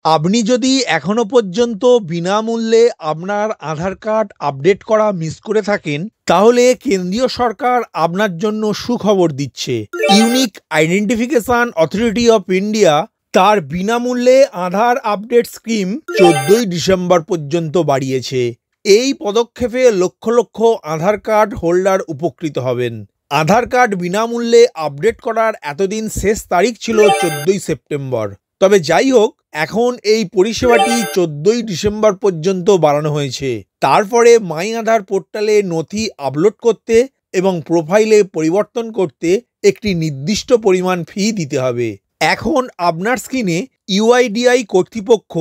আপনি যদি এখনো পর্যন্ত বিনামূল্যে আপনার আধার কার্ড আপডেট করা মিস করে থাকেন, তাহলে কেন্দ্রীয় সরকার আপনার জন্য সুখবর দিচ্ছে। Unique identification authority of India তার বিনামূল্যে আধার আপডেট স্কিম 14ই ডিসেম্বর পর্যন্ত বাড়িয়েছে। এই পদক্ষেপে লক্ষ লক্ষ আধার কার্ড হোল্ডার উপকৃত হবেন। আধার কার্ড বিনামূল্যে আপডেট করার এতদিন শেষ তারিখ ছিল 14ই সেপ্টেম্বর। তবে যাই হোক, এখন এই পরিষেবাটি 14ই ডিসেম্বর পর্যন্ত বাড়ানো হয়েছে। তারপরে মাই আধার পোর্টালে নথি আপলোড করতে এবং প্রোফাইলে পরিবর্তন করতে একটি নির্দিষ্ট পরিমাণ ফি দিতে হবে। এখন আপনার স্ক্রিনে ইউআইডিআই কর্তৃপক্ষ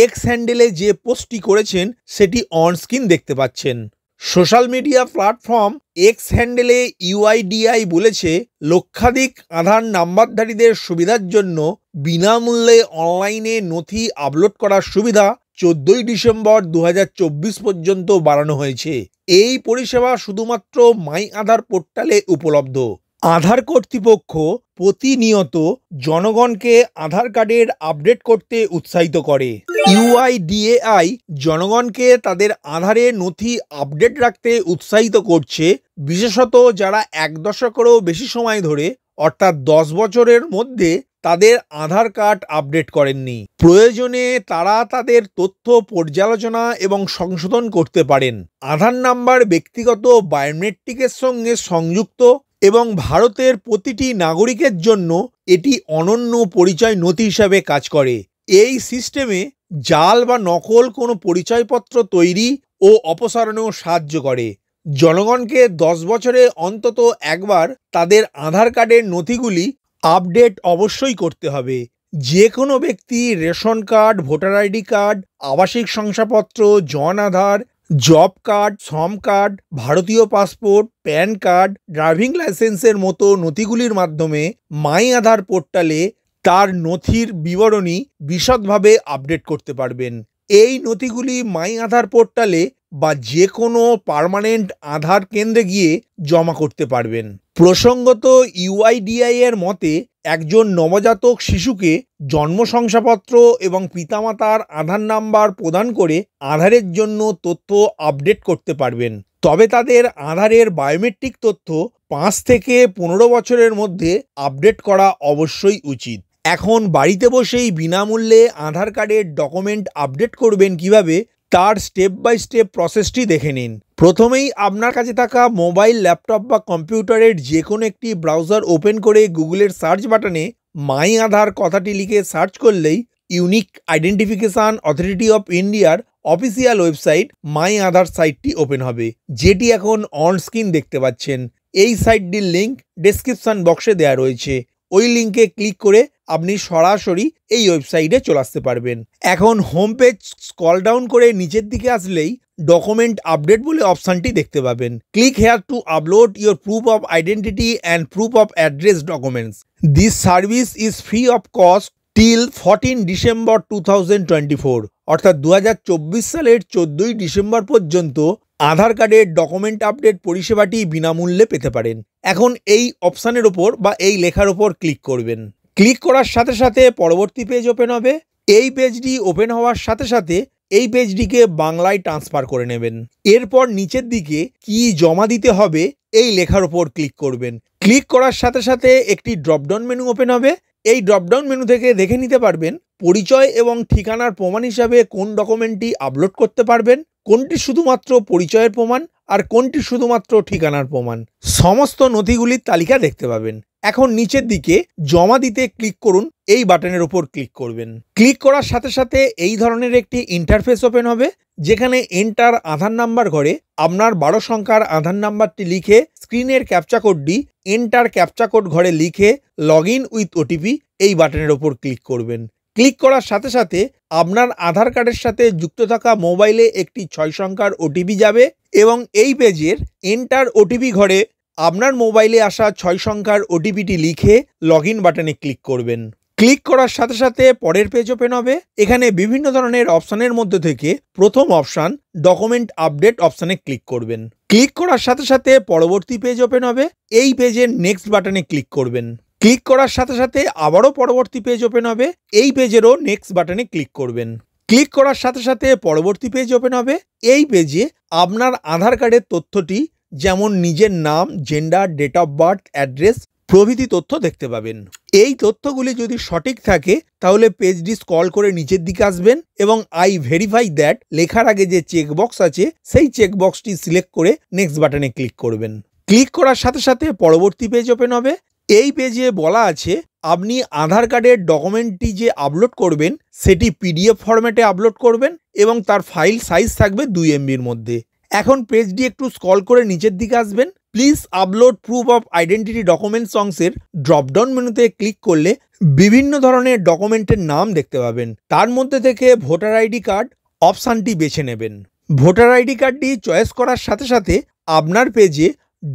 এক্স হ্যান্ডেলে যে পোস্টটি করেছেন সেটি অন স্ক্রিন দেখতে পাচ্ছেন। সোশ্যাল মিডিয়া প্ল্যাটফর্ম এক্স হ্যান্ডেলে ইউআইডিআই বলেছে, লক্ষাধিক আধার নাম্বারধারীদের সুবিধার জন্য বিনামূল্যে অনলাইনে নথি আপলোড করার সুবিধা 14ই ডিসেম্বর 2024 পর্যন্ত বাড়ানো হয়েছে। এই পরিষেবা শুধুমাত্র মাই আধার পোর্টালে উপলব্ধ। আধার কর্তৃপক্ষ প্রতিনিয়ত জনগণকে আধার কার্ডের আপডেট করতে উৎসাহিত করে। ইউআইডিএআই জনগণকে তাদের আধারে নথি আপডেট রাখতে উৎসাহিত করছে, বিশেষত যারা 1 দশকেরও বেশি সময় ধরে অর্থাৎ 10 বছরের মধ্যে তাদের আধার কার্ড আপডেট করেননি। প্রয়োজনে তারা তাদের তথ্য পর্যালোচনা এবং সংশোধন করতে পারেন। আধার নাম্বার ব্যক্তিগত বায়োমেট্রিকের সঙ্গে সংযুক্ত এবং ভারতের প্রতিটি নাগরিকের জন্য এটি অনন্য পরিচয় নথি হিসাবে কাজ করে। এই সিস্টেমে জাল বা নকল কোনো পরিচয়পত্র তৈরি ও অপসারণেও সাহায্য করে। জনগণকে 10 বছরে অন্তত একবার তাদের আধার কার্ডের নথিগুলি আপডেট অবশ্যই করতে হবে। যে কোনো ব্যক্তি ration card, voter ID card, আবাসিক শংসাপত্র, জন আধার, জব কার্ড, শ্রম কার্ড, ভারতীয় পাসপোর্ট, প্যান কার্ড, ড্রাইভিং লাইসেন্সের মতো নথিগুলির মাধ্যমে মাই আধার পোর্টালে তার নথির বিবরণী বিশদভাবে আপডেট করতে পারবেন। এই নথিগুলি মাই আধার পোর্টালে বা যে কোনো পার্মানেন্ট আধার কেন্দ্রে গিয়ে জমা করতে পারবেন। প্রসঙ্গত, ইউআইডিআই এর মতে একজন নবজাতক শিশুকে জন্ম শংসাপত্র এবং পিতামাতার আধার নাম্বার প্রদান করে আধারের জন্য তথ্য আপডেট করতে পারবেন। তবে তাদের আধারের বায়োমেট্রিক তথ্য 5 থেকে 15 বছরের মধ্যে আপডেট করা অবশ্যই উচিত। এখন বাড়িতে বসেই বিনামূল্যে আধার কার্ডের ডকুমেন্ট আপডেট করবেন কিভাবে, তার স্টেপ বাই স্টেপ প্রসেসটি দেখে নিন। প্রথমেই আপনার কাছে থাকা মোবাইল, ল্যাপটপ বা কম্পিউটারের যে কোনো একটি ব্রাউজার ওপেন করে গুগলের সার্চ বাটনে মাই আধার কথাটি লিখে সার্চ করলেই ইউনিক আইডেন্টিফিকেশন অথরিটি অফ ইন্ডিয়ার অফিসিয়াল ওয়েবসাইট মাই আধার সাইটটি ওপেন হবে, যেটি এখন অন স্ক্রিন দেখতে পাচ্ছেন। এই সাইটটির লিঙ্ক ডেসক্রিপশন বক্সে দেওয়া রয়েছে। ওই লিঙ্কে ক্লিক করে আপনি সরাসরি এই ওয়েবসাইটে চলে আসতে পারবেন। এখন হোম পেজ স্ক্রল ডাউন করে নিচের দিকে আসলেই ডকুমেন্ট আপডেট বলে অপশানটি দেখতে পাবেন। Click here two upload your proof of identity and proof of address documents. This service is free of cost till 14 December 2024, অর্থাৎ 2024 সালের 14ই ডিসেম্বর পর্যন্ত আধার কার্ডের ডকুমেন্ট আপডেট পরিষেবাটি বিনামূল্যে পেতে পারেন। এখন এই অপশানের ওপর বা এই লেখার ওপর ক্লিক করবেন। ক্লিক করার সাথে সাথে পরবর্তী পেজ ওপেন হবে। এই পেজটি ওপেন হওয়ার সাথে সাথে এই পেজটিকে বাংলায় ট্রান্সফার করে নেবেন। এরপর নিচের দিকে কি জমা দিতে হবে এই লেখার ওপর ক্লিক করবেন। ক্লিক করার সাথে সাথে একটি ড্রপডাউন মেনু ওপেন হবে। এই ড্রপডাউন মেনু থেকে দেখে নিতে পারবেন পরিচয় এবং ঠিকানার প্রমাণ হিসাবে কোন ডকুমেন্টটি আপলোড করতে পারবেন, কোনটি শুধুমাত্র পরিচয়ের প্রমাণ আর কোনটি শুধুমাত্র ঠিকানার প্রমাণ। সমস্ত নথিগুলির তালিকা দেখতে পাবেন। এখন নিচের দিকে জমা দিতে ক্লিক করুন, এই বাটনের উপর ক্লিক করবেন। ক্লিক করার সাথে সাথে এই ধরনের একটি ইন্টারফেস ওপেন হবে, যেখানে এন্টার আধার নাম্বার ঘরে আপনার 12 সংখ্যার আধার নাম্বারটি লিখে স্ক্রিনের ক্যাপচা কোডটি এন্টার ক্যাপচা কোড ঘরে লিখে লগ ইন উইথ ওটিপি এই বাটনের ওপর ক্লিক করবেন। ক্লিক করার সাথে সাথে আপনার আধার কার্ডের সাথে যুক্ত থাকা মোবাইলে একটি 6 সংখ্যার ওটিপি যাবে এবং এই পেজের এন্টার ওটিপি ঘরে আপনার মোবাইলে আসা 6 সংখ্যার ওটিপিটি লিখে লগ ইন বাটনে ক্লিক করবেন। ক্লিক করার সাথে সাথে পরের পেজ ওপেন হবে। এখানে বিভিন্ন ধরনের অপশানের মধ্যে থেকে প্রথম অপশান ডকুমেন্ট আপডেট অপশানে ক্লিক করবেন। ক্লিক করার সাথে সাথে পরবর্তী পেজ ওপেন হবে। এই পেজের নেক্সট বাটনে ক্লিক করবেন। ক্লিক করার সাথে সাথে আবারও পরবর্তী পেজ ওপেন হবে। এই পেজেরও নেক্সট বাটনে ক্লিক করবেন। ক্লিক করার সাথে সাথে পরবর্তী পেজ ওপেন হবে। এই পেজে আপনার আধার কার্ডের তথ্যটি যেমন নিজের নাম, gender, date of birth, address প্রভৃতি তথ্য দেখতে পাবেন। এই তথ্যগুলি যদি সঠিক থাকে তাহলে পেজটি স্ক্রল করে নিচের দিকে আসবেন এবং আই ভেরিফাই দ্যাট লেখার আগে যে চেকবক্স আছে সেই চেকবক্সটি সিলেক্ট করে নেক্সট বাটনে ক্লিক করবেন। ক্লিক করার সাথে সাথে পরবর্তী পেজ ওপেন হবে। এই পেজে বলা আছে আপনি আধার কার্ডের ডকুমেন্টটি যে আপলোড করবেন সেটি পিডিএফ ফরম্যাটে আপলোড করবেন এবং তার ফাইল সাইজ থাকবে 2 MBর মধ্যে। এখন পেজটি একটু স্ক্রল করে নিচের দিকে আসবেন। Please upload proof of identity documents অংশের ড্রপডাউন মেনুতে ক্লিক করলে বিভিন্ন ধরনের ডকুমেন্টের নাম দেখতে পাবেন। তার মধ্যে থেকে ভোটার আইডি কার্ড অপশানটি বেছে নেবেন। ভোটার আইডি কার্ডটি চয়েস করার সাথে সাথে আপনার পেজে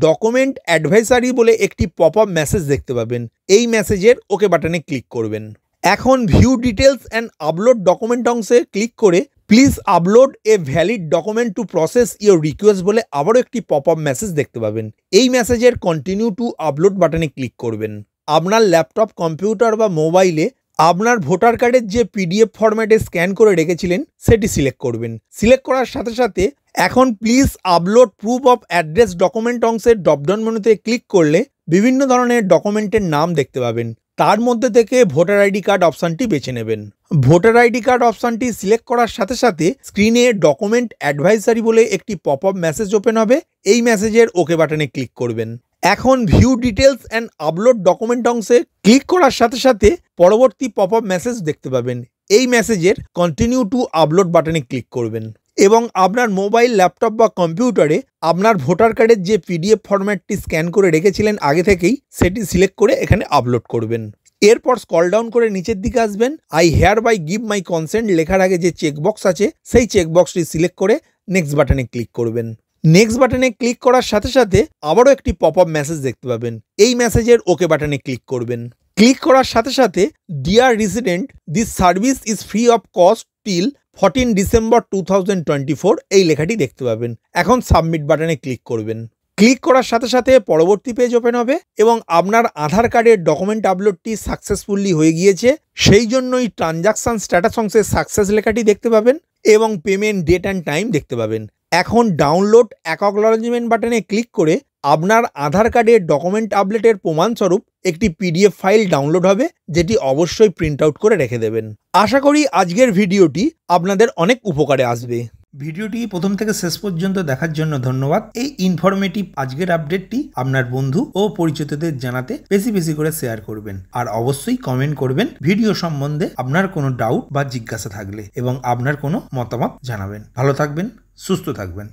ডকুমেন্ট অ্যাডভাইসারি বলে একটি পপ আপ মেসেজ দেখতে পাবেন। এই মেসেজের ওকে বাটনে ক্লিক করবেন। এখন view details and upload document অংশে ক্লিক করে please upload a valid document to process your request বলে আবারও একটি পপ আপ মেসেজ দেখতে পাবেন। এই মেসেজের কন্টিনিউ টু আপলোড বাটনে ক্লিক করবেন। আপনার ল্যাপটপ, কম্পিউটার বা মোবাইলে আপনার ভোটার কার্ডের যে পিডিএফ ফরম্যাটে স্ক্যান করে রেখেছিলেন সেটি সিলেক্ট করবেন। সিলেক্ট করার সাথে সাথে এখন please upload proof of address document অংশের ড্রপডাউন মেনুতে ক্লিক করলে বিভিন্ন ধরনের ডকুমেন্টের নাম দেখতে পাবেন। তার মধ্যে থেকে ভোটার আইডি কার্ড অপশানটি বেছে নেবেন। ভোটার আইডি কার্ড অপশানটি সিলেক্ট করার সাথে সাথে স্ক্রিনে ডকুমেন্ট অ্যাডভাইসারি বলে একটি পপ আপ মেসেজ ওপেন হবে। এই মেসেজের ওকে বাটনে ক্লিক করবেন। এখন view details and upload document অংশে ক্লিক করার সাথে সাথে পরবর্তী পপ আপ মেসেজ দেখতে পাবেন। এই মেসেজের কন্টিনিউ টু আপলোড বাটনে ক্লিক করবেন এবং আপনার মোবাইল, ল্যাপটপ বা কম্পিউটারে আপনার ভোটার কার্ডের যে পিডিএফ ফরম্যাটটি স্ক্যান করে রেখেছিলেন আগে থেকেই সেটি সিলেক্ট করে এখানে আপলোড করবেন। এরপর স্ক্রল ডাউন করে নিচের দিকে আসবেন। I hereby give my consent লেখার আগে যে চেকবক্স আছে সেই চেকবক্সটি সিলেক্ট করে নেক্সট বাটনে ক্লিক করবেন। নেক্সট বাটনে ক্লিক করার সাথে সাথে আবারও একটি পপ আপ মেসেজ দেখতে পাবেন। এই মেসেজের ওকে বাটনে ক্লিক করবেন। ক্লিক করার সাথে সাথে dear resident, this service is free of cost till 14 December 2024 এই লেখাটি দেখতে পাবেন। এখন সাবমিট বাটনে ক্লিক করবেন। ক্লিক করার সাথে সাথে পরবর্তী পেজ ওপেন হবে এবং আপনার আধার কার্ডের ডকুমেন্ট আপলোডটি সাকসেসফুলি হয়ে গিয়েছে সেই জন্যই ট্রানজাকশন স্ট্যাটাস অংশে সাকসেস লেখাটি দেখতে পাবেন এবং পেমেন্ট ডেট অ্যান্ড টাইম দেখতে পাবেন। এখন ডাউনলোড অ্যাকনলেজমেন্ট বাটনে ক্লিক করে আপনার আধার কার্ডের ডকুমেন্ট আপডেটের প্রমাণস্বরূপ একটি পিডিএফ ফাইল ডাউনলোড হবে, যেটি অবশ্যই প্রিন্ট আউট করে রেখে দেবেন। আশা করি আজকের ভিডিওটি আপনাদের অনেক উপকারে আসবে। ভিডিওটি প্রথম থেকে শেষ পর্যন্ত দেখার জন্য ধন্যবাদ। এই ইনফরমেটিভ আজকের আপডেটটি আপনার বন্ধু ও পরিচিতদের জানাতে বেশি বেশি করে শেয়ার করবেন আর অবশ্যই কমেন্ট করবেন ভিডিও সম্বন্ধে আপনার কোনো ডাউট বা জিজ্ঞাসা থাকলে এবং আপনার কোনো মতামত জানাবেন। ভালো থাকবেন, সুস্থ থাকবেন।